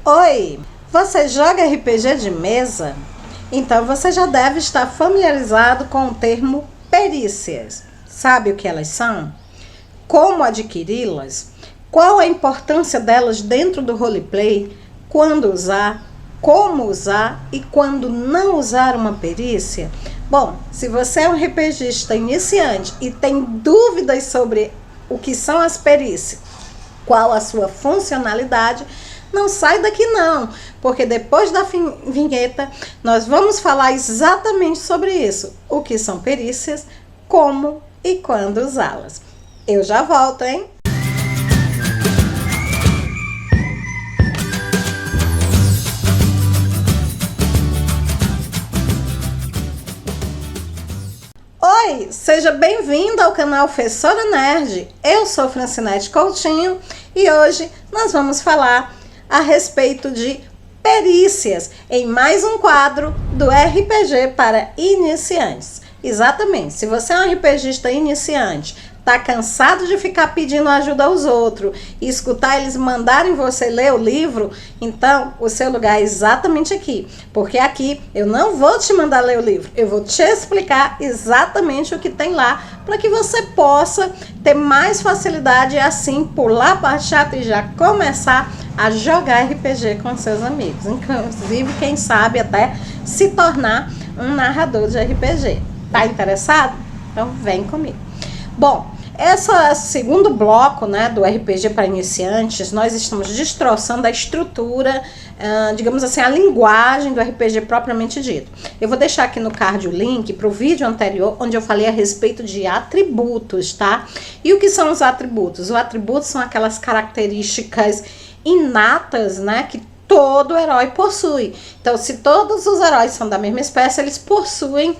Oi, você joga RPG de mesa? Então você já deve estar familiarizado com o termo perícias. Sabe o que elas são? Como adquiri-las? Qual a importância delas dentro do roleplay? Quando usar? Como usar e quando não usar uma perícia? Bom, se você é um RPGista iniciante e tem dúvidas sobre o que são as perícias, qual a sua funcionalidade, não sai daqui não, porque depois da vinheta nós vamos falar exatamente sobre isso, o que são perícias, como e quando usá-las. Eu já volto, hein? Oi, seja bem-vindo ao canal Fessora Nerd. Eu sou Francinete Coutinho e hoje nós vamos falar a respeito de perícias em mais um quadro do RPG para iniciantes. Exatamente, se você é um RPGista iniciante, tá cansado de ficar pedindo ajuda aos outros e escutar eles mandarem você ler o livro, então o seu lugar é exatamente aqui. Porque aqui eu não vou te mandar ler o livro, eu vou te explicar exatamente o que tem lá para que você possa ter mais facilidade e assim pular a parte chata e já começar a jogar RPG com seus amigos. Inclusive, quem sabe até se tornar um narrador de RPG. Tá interessado? Então vem comigo. Bom, esse segundo bloco, né, do RPG para iniciantes, nós estamos destroçando a estrutura, digamos assim, a linguagem do RPG propriamente dito. Eu vou deixar aqui no card o link para o vídeo anterior, onde eu falei a respeito de atributos, tá? E o que são os atributos? Os atributos são aquelas características inatas, né, que todo herói possui. Então, se todos os heróis são da mesma espécie, eles possuem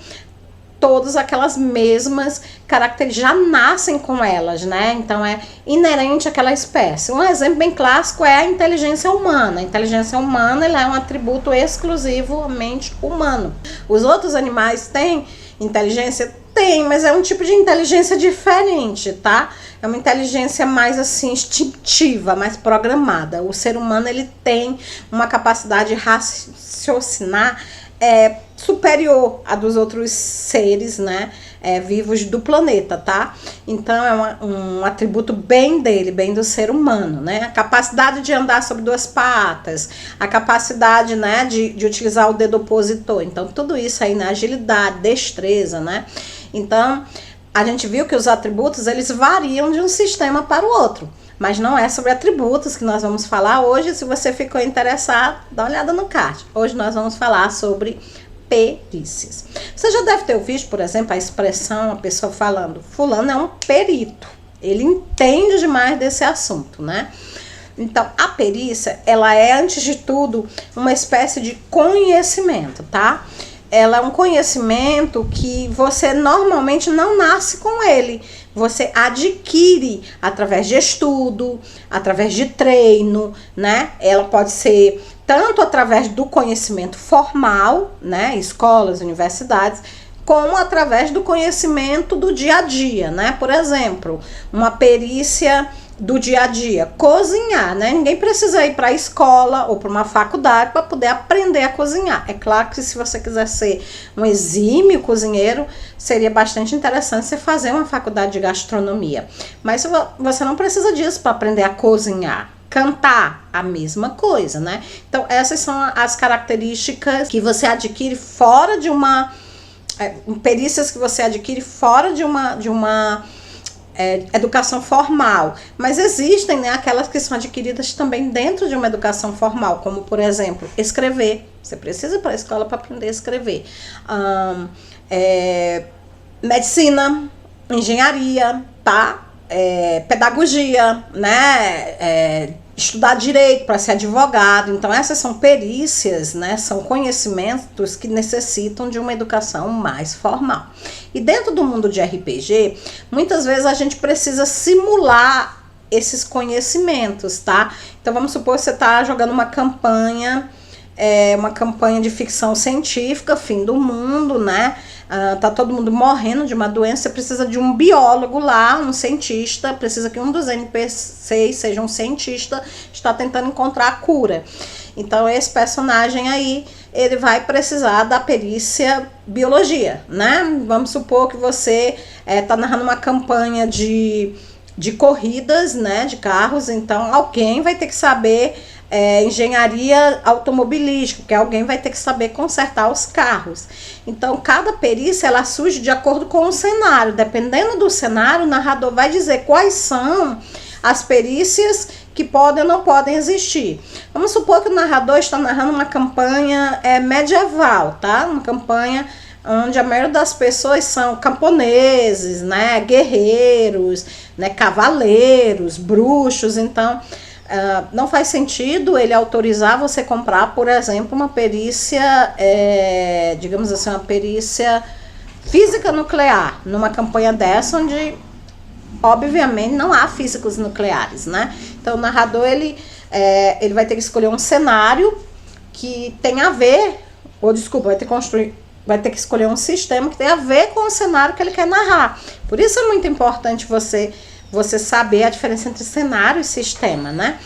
todas aquelas mesmas características, já nascem com elas, né? Então é inerente àquela espécie. Um exemplo bem clássico é a inteligência humana. A inteligência humana, ela é um atributo exclusivamente humano. Os outros animais têm inteligência? Tem, mas é um tipo de inteligência diferente, tá? É uma inteligência mais assim instintiva, mais programada. O ser humano, ele tem uma capacidade de raciocinar superior a dos outros seres, né, vivos do planeta, tá? Então é um atributo bem dele, bem do ser humano, né? A capacidade de andar sobre duas patas, a capacidade, né, de utilizar o dedo opositor. Então tudo isso aí, né, agilidade, destreza, né? Então a gente viu que os atributos, eles variam de um sistema para o outro. Mas não é sobre atributos que nós vamos falar hoje. Se você ficou interessado, dá uma olhada no card. Hoje nós vamos falar sobre perícias. Você já deve ter ouvido, por exemplo, a expressão, a pessoa falando, fulano é um perito. Ele entende demais desse assunto, né? Então, a perícia, ela é, antes de tudo, uma espécie de conhecimento, tá? Ela é um conhecimento que você normalmente não nasce com ele. Você adquire através de estudo, através de treino, né? Ela pode ser tanto através do conhecimento formal, né? Escolas, universidades, como através do conhecimento do dia a dia, né? Por exemplo, uma perícia do dia a dia, cozinhar, né? Ninguém precisa ir para a escola ou para uma faculdade para poder aprender a cozinhar. É claro que se você quiser ser um exímio cozinheiro, seria bastante interessante você fazer uma faculdade de gastronomia. Mas você não precisa disso para aprender a cozinhar. Cantar, a mesma coisa, né? Então, essas são as características que você adquire fora de uma... perícias que você adquire fora de uma educação formal, mas existem, né, aquelas que são adquiridas também dentro de uma educação formal, como por exemplo, escrever. Você precisa ir para a escola para aprender a escrever. Medicina, engenharia, tá? Pedagogia, né? Estudar direito para ser advogado. Então essas são perícias, né? São conhecimentos que necessitam de uma educação mais formal. E dentro do mundo de RPG, muitas vezes a gente precisa simular esses conhecimentos, tá? Então vamos supor que você está jogando uma campanha de ficção científica, fim do mundo, né? Tá todo mundo morrendo de uma doença, você precisa de um biólogo lá, um cientista, precisa que um dos NPCs seja um cientista, está tentando encontrar a cura. Então esse personagem aí, ele vai precisar da perícia biologia, né? Vamos supor que você tá narrando uma campanha de corridas, né, de carros, então alguém vai ter que saber engenharia automobilística, porque alguém vai ter que saber consertar os carros. Então, cada perícia, ela surge de acordo com o cenário. Dependendo do cenário, o narrador vai dizer quais são as perícias que podem ou não podem existir. Vamos supor que o narrador está narrando uma campanha medieval, tá? Uma campanha onde a maioria das pessoas são camponeses, né, guerreiros, né, cavaleiros, bruxos. Então não faz sentido ele autorizar você comprar, por exemplo, uma perícia, digamos assim, uma perícia física nuclear, numa campanha dessa onde, obviamente, não há físicos nucleares, né? Então o narrador, ele vai ter que escolher um cenário que tem a ver, vai ter que escolher um sistema que tem a ver com o cenário que ele quer narrar. Por isso é muito importante você saber a diferença entre cenário e sistema, né?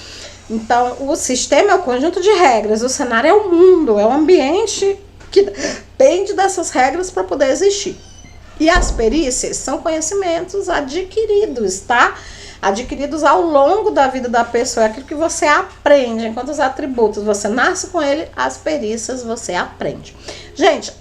Então, o sistema é o conjunto de regras, o cenário é o mundo, é o ambiente que depende dessas regras para poder existir. E as perícias são conhecimentos adquiridos, tá? Adquiridos ao longo da vida da pessoa, é aquilo que você aprende. Enquanto os atributos você nasce com ele, as perícias você aprende. Gente,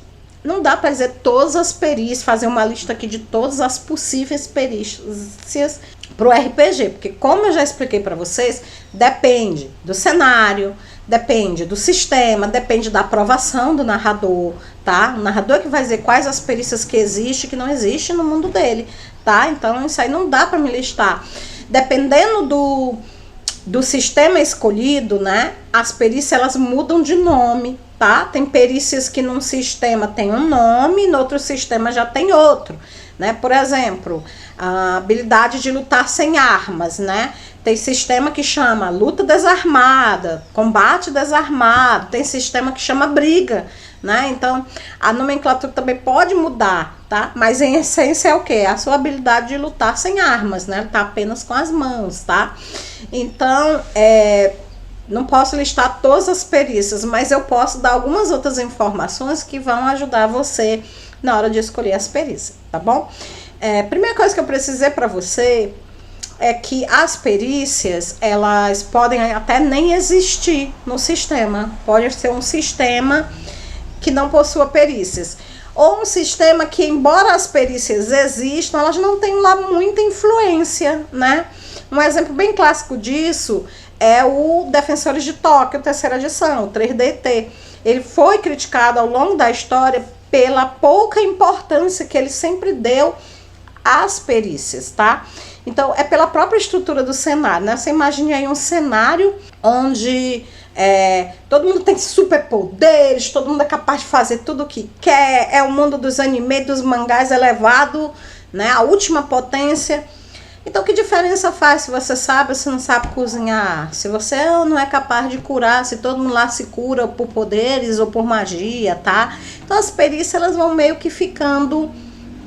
não dá para dizer todas as perícias, fazer uma lista aqui de todas as possíveis perícias para o RPG, porque como eu já expliquei para vocês, depende do cenário, depende do sistema, depende da aprovação do narrador, tá? O narrador que vai dizer quais as perícias que existem e que não existem no mundo dele, tá? Então isso aí não dá para me listar. Dependendo do sistema escolhido, né? As perícias, elas mudam de nome, tá? Tem perícias que num sistema tem um nome, no outro sistema já tem outro, né? Por exemplo, a habilidade de lutar sem armas, né? Tem sistema que chama luta desarmada, combate desarmado, tem sistema que chama briga, né? Então, a nomenclatura também pode mudar, tá? Mas em essência é o quê? A sua habilidade de lutar sem armas, né? Tá apenas com as mãos, tá? Então, não posso listar todas as perícias, mas eu posso dar algumas outras informações que vão ajudar você na hora de escolher as perícias, tá bom? Primeira coisa que eu preciso dizer para você é que as perícias, elas podem até nem existir no sistema. Pode ser um sistema que não possua perícias. Ou um sistema que, embora as perícias existam, elas não têm lá muita influência, né? Um exemplo bem clássico disso é o Defensores de Tóquio, terceira edição, o 3DT. Ele foi criticado ao longo da história pela pouca importância que ele sempre deu às perícias, tá? Então, é pela própria estrutura do cenário, né? Você imagine aí um cenário onde todo mundo tem superpoderes, todo mundo é capaz de fazer tudo o que quer, é o mundo dos animes, dos mangás elevado, né? A última potência. Então, que diferença faz se você sabe ou se não sabe cozinhar? Se você não é capaz de curar, se todo mundo lá se cura por poderes ou por magia, tá? Então, as perícias, elas vão meio que ficando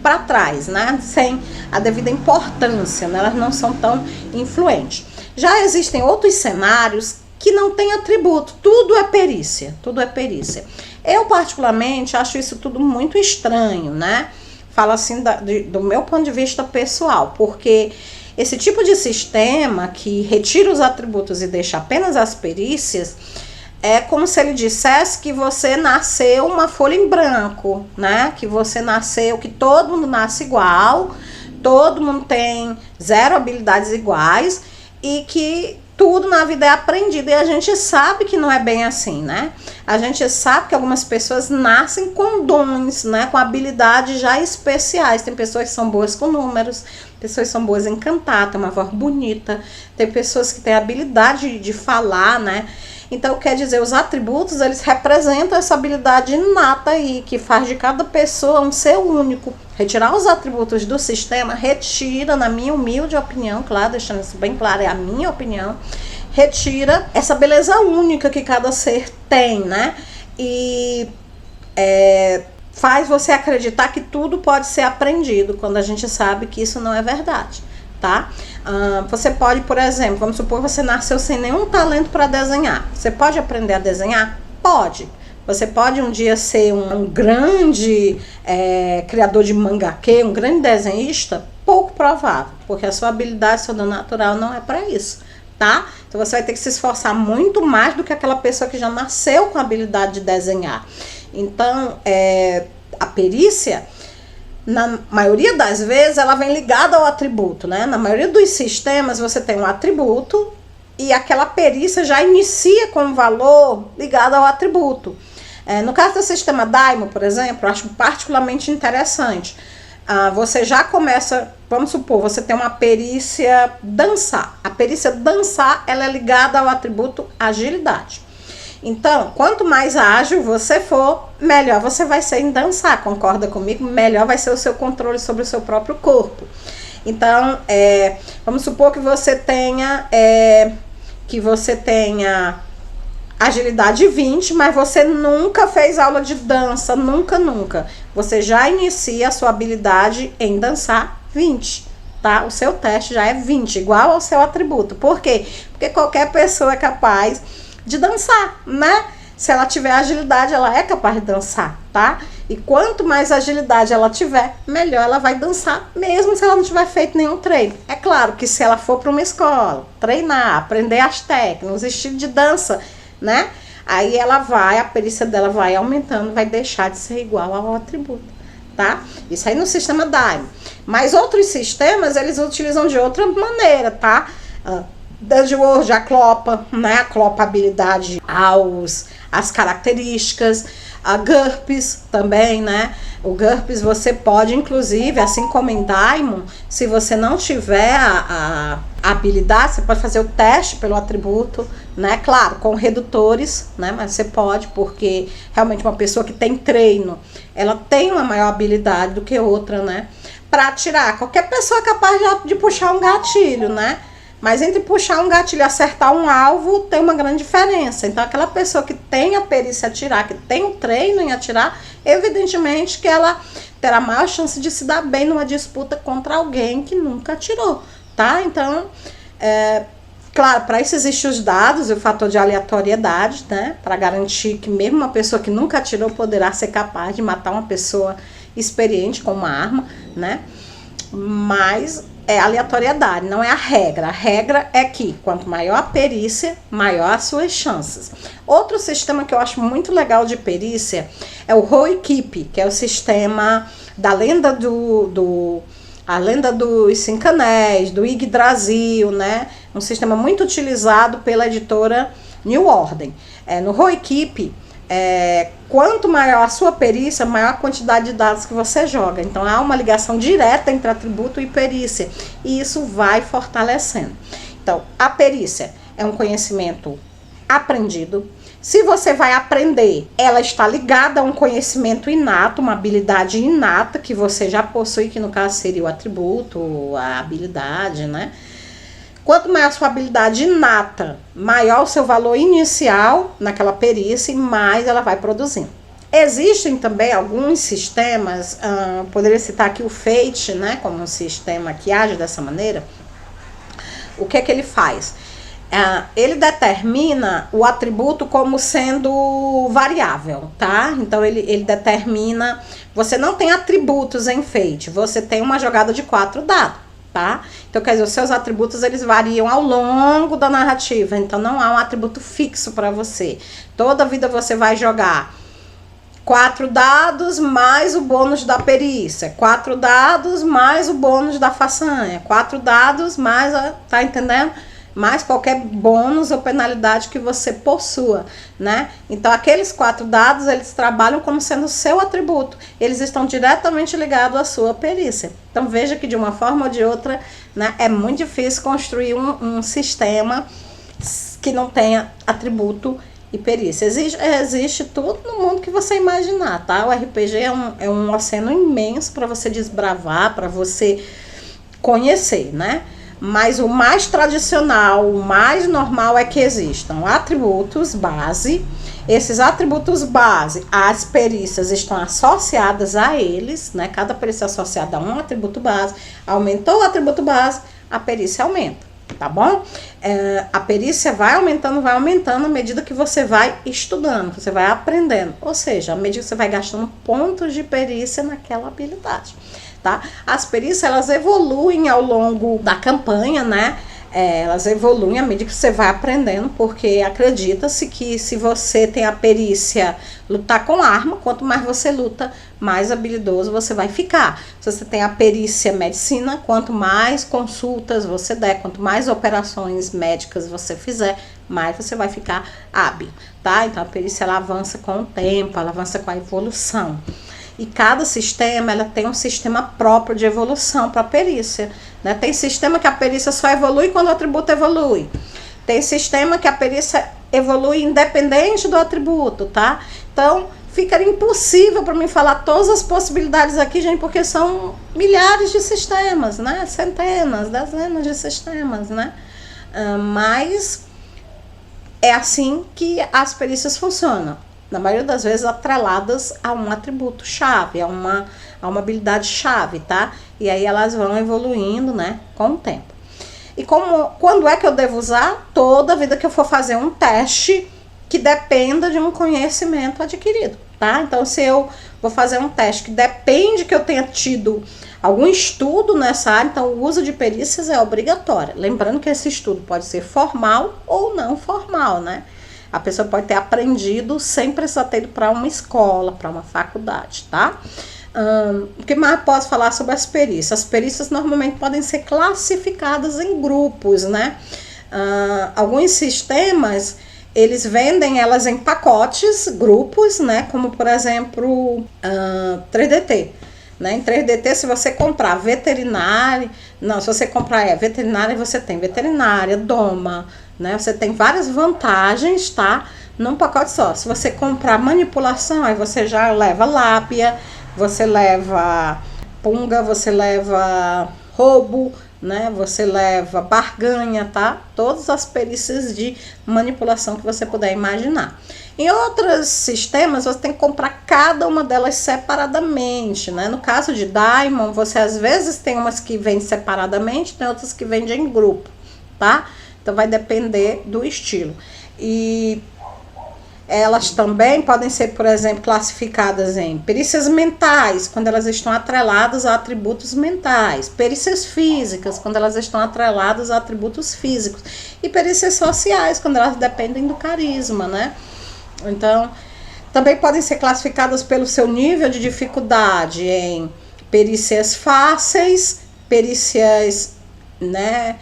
para trás, né? Sem a devida importância, né? Elas não são tão influentes. Já existem outros cenários que não têm atributo, tudo é perícia, tudo é perícia. Eu, particularmente, acho isso tudo muito estranho, né? Falo assim do meu ponto de vista pessoal, porque esse tipo de sistema que retira os atributos e deixa apenas as perícias, é como se ele dissesse que você nasceu uma folha em branco, né? Que você nasceu, que todo mundo nasce igual, todo mundo tem 0 habilidades iguais e que tudo na vida é aprendido. E a gente sabe que não é bem assim, né? A gente sabe que algumas pessoas nascem com dons, né? Com habilidades já especiais. Tem pessoas que são boas com números, pessoas que são boas em cantar, tem uma voz bonita, tem pessoas que têm habilidade de falar, né? Então, quer dizer, os atributos, eles representam essa habilidade inata aí, que faz de cada pessoa um ser único. Retirar os atributos do sistema, retira, na minha humilde opinião, claro, deixando isso bem claro, é a minha opinião, retira essa beleza única que cada ser tem, né? E faz você acreditar que tudo pode ser aprendido, quando a gente sabe que isso não é verdade, tá? Você pode, por exemplo, vamos supor que você nasceu sem nenhum talento para desenhar. Você pode aprender a desenhar? Pode. Você pode um dia ser um grande criador de mangaka, um grande desenhista? Pouco provável, porque a sua habilidade, seu dom natural não é para isso, tá? Então você vai ter que se esforçar muito mais do que aquela pessoa que já nasceu com a habilidade de desenhar. Então, a perícia, na maioria das vezes, ela vem ligada ao atributo, né? Na maioria dos sistemas, você tem um atributo e aquela perícia já inicia com um valor ligado ao atributo. No caso do sistema Daimon, por exemplo, eu acho particularmente interessante. Você já começa, vamos supor, você tem uma perícia dançar. A perícia dançar, ela é ligada ao atributo agilidade. Então, quanto mais ágil você for, melhor você vai ser em dançar, concorda comigo? Melhor vai ser o seu controle sobre o seu próprio corpo. Então, vamos supor que você tenha agilidade 20, mas você nunca fez aula de dança, nunca. Você já inicia a sua habilidade em dançar 20, tá? O seu teste já é 20, igual ao seu atributo. Por quê? Porque qualquer pessoa é capaz de dançar, né? Se ela tiver agilidade, ela é capaz de dançar, tá? E quanto mais agilidade ela tiver, melhor ela vai dançar, mesmo se ela não tiver feito nenhum treino. É claro que se ela for para uma escola, treinar, aprender as técnicas, os estilos de dança, né? Aí a perícia dela vai aumentando, vai deixar de ser igual ao atributo, tá? Isso aí no sistema Daimon. Mas outros sistemas, eles utilizam de outra maneira, tá? Dungeon World aclopa, né? Aclopa a habilidade às características. A GURPS também, né? O GURPS você pode, inclusive, assim como em Daimon, se você não tiver a habilidade, você pode fazer o teste pelo atributo, né? Claro, com redutores, né? Mas você pode, porque realmente uma pessoa que tem treino, ela tem uma maior habilidade do que outra, né? Para atirar. Qualquer pessoa é capaz de puxar um gatilho, né? Mas entre puxar um gatilho e acertar um alvo, tem uma grande diferença. Então, aquela pessoa que tem a perícia atirar, que tem o treino em atirar, evidentemente que ela terá maior chance de se dar bem numa disputa contra alguém que nunca atirou, tá? Então, claro, para isso existem os dados e o fator de aleatoriedade, né? Para garantir que mesmo uma pessoa que nunca atirou poderá ser capaz de matar uma pessoa experiente com uma arma, né? Mas é aleatoriedade, não é a regra. A regra é que quanto maior a perícia, maior as suas chances. Outro sistema que eu acho muito legal de perícia é o Roll-Keep, que é o sistema da lenda a lenda dos Cinco Anéis, do Yggdrasil, né? Um sistema muito utilizado pela editora New Order. No Roll-Keep, quanto maior a sua perícia, maior a quantidade de dados que você joga. Então, há uma ligação direta entre atributo e perícia. E isso vai fortalecendo. Então, a perícia é um conhecimento aprendido. Se você vai aprender, ela está ligada a um conhecimento inato, uma habilidade inata que você já possui, que no caso seria o atributo, a habilidade, né? Quanto maior a sua habilidade inata, maior o seu valor inicial naquela perícia e mais ela vai produzindo. Existem também alguns sistemas, poderia citar aqui o Fate, né, como um sistema que age dessa maneira. O que é que ele faz? Ele determina o atributo como sendo variável, tá? Então ele determina, você não tem atributos em Fate, você tem uma jogada de 4 dados. Tá? Então, quer dizer, os seus atributos eles variam ao longo da narrativa, então não há um atributo fixo para você. Toda vida você vai jogar 4 dados mais o bônus da perícia, 4 dados mais o bônus da façanha, 4 dados mais, tá entendendo? Mais qualquer bônus ou penalidade que você possua, né? Então, aqueles 4 dados, eles trabalham como sendo o seu atributo. Eles estão diretamente ligados à sua perícia. Então, veja que de uma forma ou de outra, né, é muito difícil construir um sistema que não tenha atributo e perícia. Existe tudo no mundo que você imaginar, tá? O RPG é um oceano imenso para você desbravar, para você conhecer, né? Mas o mais tradicional, o mais normal é que existam atributos base. Esses atributos base, as perícias estão associadas a eles, né? Cada perícia é associada a um atributo base. Aumentou o atributo base, a perícia aumenta, tá bom? A perícia vai aumentando à medida que você vai estudando, você vai aprendendo, ou seja, à medida que você vai gastando pontos de perícia naquela habilidade, tá? As perícias, elas evoluem ao longo da campanha, né? Elas evoluem à medida que você vai aprendendo, porque acredita-se que se você tem a perícia lutar com arma, quanto mais você luta, mais habilidoso você vai ficar. Se você tem a perícia medicina, quanto mais consultas você der, quanto mais operações médicas você fizer, mais você vai ficar hábil, tá? Então a perícia, ela avança com o tempo, ela avança com a evolução. E cada sistema, ela tem um sistema próprio de evolução para a perícia, né? Tem sistema que a perícia só evolui quando o atributo evolui. Tem sistema que a perícia evolui independente do atributo, tá? Então, fica impossível para mim falar todas as possibilidades aqui, gente, porque são milhares de sistemas, né? Centenas, dezenas de sistemas, né? Mas é assim que as perícias funcionam. Na maioria das vezes atreladas a um atributo-chave, a uma habilidade-chave, tá? E aí elas vão evoluindo, né, com o tempo. E quando é que eu devo usar? Toda vida que eu for fazer um teste que dependa de um conhecimento adquirido, tá? Então, se eu vou fazer um teste que depende que eu tenha tido algum estudo nessa área, então o uso de perícias é obrigatório. Lembrando que esse estudo pode ser formal ou não formal, né? A pessoa pode ter aprendido sem precisar ter ido para uma escola, para uma faculdade, tá? O que mais posso falar sobre as perícias? As perícias normalmente podem ser classificadas em grupos, né? Alguns sistemas, eles vendem elas em pacotes, grupos, né? Como, por exemplo, 3DT. Né? Em 3DT, se você comprar veterinária, se você comprar veterinária, você tem veterinária, doma, né? Você tem várias vantagens, tá? Num pacote só. Se você comprar manipulação, aí você já leva lábia, você leva punga, você leva roubo, né? Você leva barganha, tá? Todas as perícias de manipulação que você puder imaginar. Em outros sistemas, você tem que comprar cada uma delas separadamente, né? No caso de Diamond, você às vezes tem umas que vendem separadamente, tem outras que vendem em grupo, tá? Então vai depender do estilo. E elas também podem ser, por exemplo, classificadas em perícias mentais, quando elas estão atreladas a atributos mentais, perícias físicas, quando elas estão atreladas a atributos físicos, e perícias sociais, quando elas dependem do carisma, né? Então, também podem ser classificadas pelo seu nível de dificuldade em perícias fáceis, perícias, né,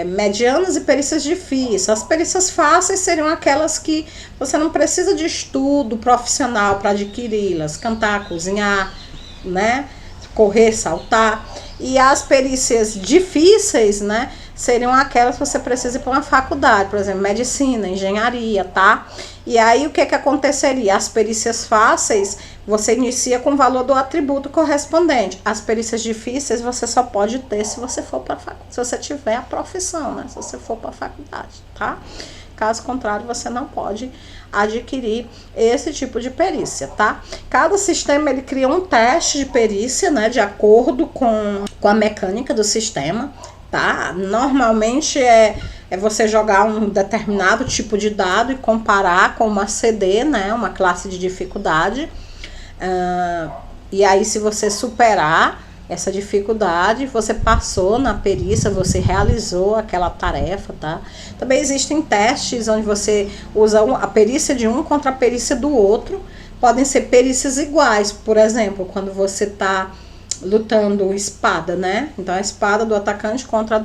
medianas e perícias difíceis. As perícias fáceis seriam aquelas que você não precisa de estudo profissional para adquiri-las, cantar, cozinhar, né, correr, saltar. E as perícias difíceis, né, seriam aquelas que você precisa ir para uma faculdade, por exemplo, medicina, engenharia, tá? E aí o que aconteceria? As perícias fáceis, você inicia com o valor do atributo correspondente. As perícias difíceis você só pode ter se você for para faculdade, se você tiver a profissão, né? Se você for para a faculdade, tá? Caso contrário, você não pode adquirir esse tipo de perícia, tá? Cada sistema, ele cria um teste de perícia, né? De acordo com a mecânica do sistema, tá? Normalmente é você jogar um determinado tipo de dado e comparar com uma CD, né? Uma classe de dificuldade. E aí, se você superar essa dificuldade, você passou na perícia, você realizou aquela tarefa, tá? Também existem testes onde você usa a perícia de um contra a perícia do outro. Podem ser perícias iguais, por exemplo, quando você tá lutando espada, né? Então a espada do atacante contra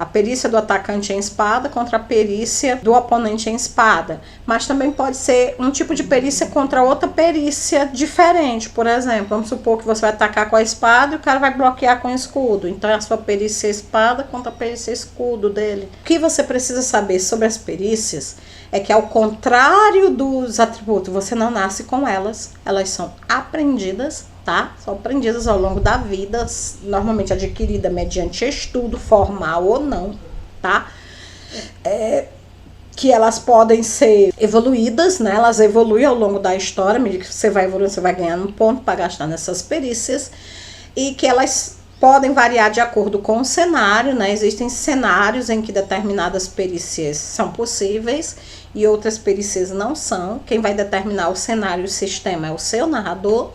a perícia do atacante em espada contra a perícia do oponente em espada. Mas também pode ser um tipo de perícia contra outra perícia diferente. Por exemplo, vamos supor que você vai atacar com a espada e o cara vai bloquear com o escudo. Então é a sua perícia espada contra a perícia escudo dele. O que você precisa saber sobre as perícias é que, ao contrário dos atributos, você não nasce com elas. Elas são aprendidas, tá? São aprendidas ao longo da vida, normalmente adquirida mediante estudo, formal ou não, tá? Que elas podem ser evoluídas, né? Elas evoluem ao longo da história, à medida que você vai evoluindo, você vai ganhando um ponto para gastar nessas perícias, e que elas podem variar de acordo com o cenário, né? Existem cenários em que determinadas perícias são possíveis e outras perícias não são. Quem vai determinar o cenário e o sistema é o seu narrador.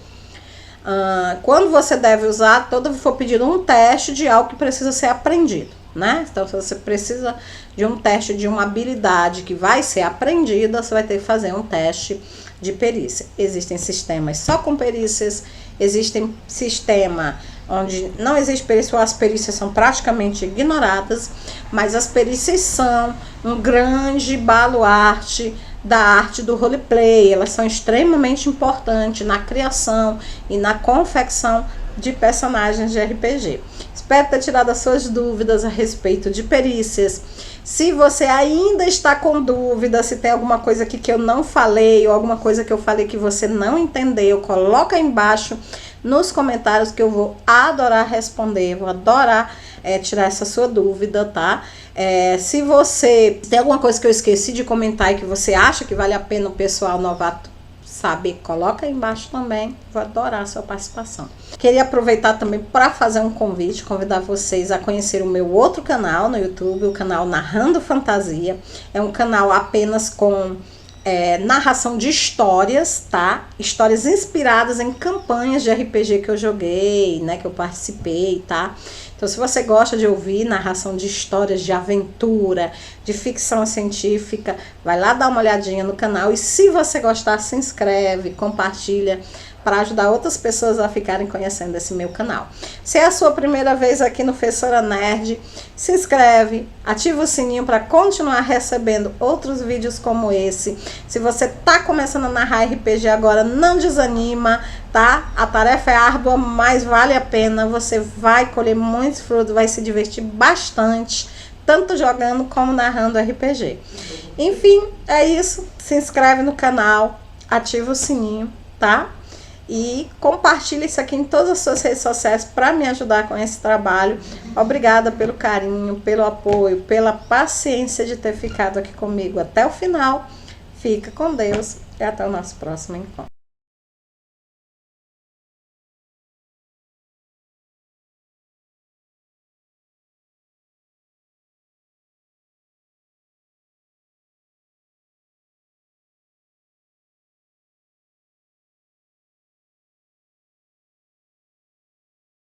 Quando você deve usar, todo for pedido um teste de algo que precisa ser aprendido, né? Então, se você precisa de um teste de uma habilidade que vai ser aprendida, você vai ter que fazer um teste de perícia. Existem sistemas só com perícias, existem sistema onde não existe perícia, ou as perícias são praticamente ignoradas, mas as perícias são um grande baluarte da arte do roleplay. Elas são extremamente importantes na criação e na confecção de personagens de RPG. Espero ter tirado as suas dúvidas a respeito de perícias. Se você ainda está com dúvida, se tem alguma coisa aqui que eu não falei, ou alguma coisa que eu falei que você não entendeu, coloca aí embaixo nos comentários que eu vou adorar responder, vou adorar tirar essa sua dúvida, tá? Se você tem alguma coisa que eu esqueci de comentar e que você acha que vale a pena o pessoal novato saber, coloca aí embaixo também, vou adorar a sua participação. Queria aproveitar também para fazer um convite, convidar vocês a conhecer o meu outro canal no YouTube, o canal Narrando Fantasia. É um canal apenas com narração de histórias, tá? Histórias inspiradas em campanhas de RPG que eu joguei, né? Que eu participei, tá? Então, se você gosta de ouvir narração de histórias de aventura, de ficção científica, vai lá dar uma olhadinha no canal. E se você gostar, se inscreve, compartilha, para ajudar outras pessoas a ficarem conhecendo esse meu canal. Se é a sua primeira vez aqui no Fessora Nerd, se inscreve, ativa o sininho para continuar recebendo outros vídeos como esse. Se você tá começando a narrar RPG agora, não desanima, tá? A tarefa é árdua, mas vale a pena. Você vai colher muitos frutos, vai se divertir bastante, tanto jogando como narrando RPG. Enfim, é isso. Se inscreve no canal, ativa o sininho, tá? E compartilhe isso aqui em todas as suas redes sociais para me ajudar com esse trabalho. Obrigada pelo carinho, pelo apoio, pela paciência de ter ficado aqui comigo até o final. Fica com Deus e até o nosso próximo encontro.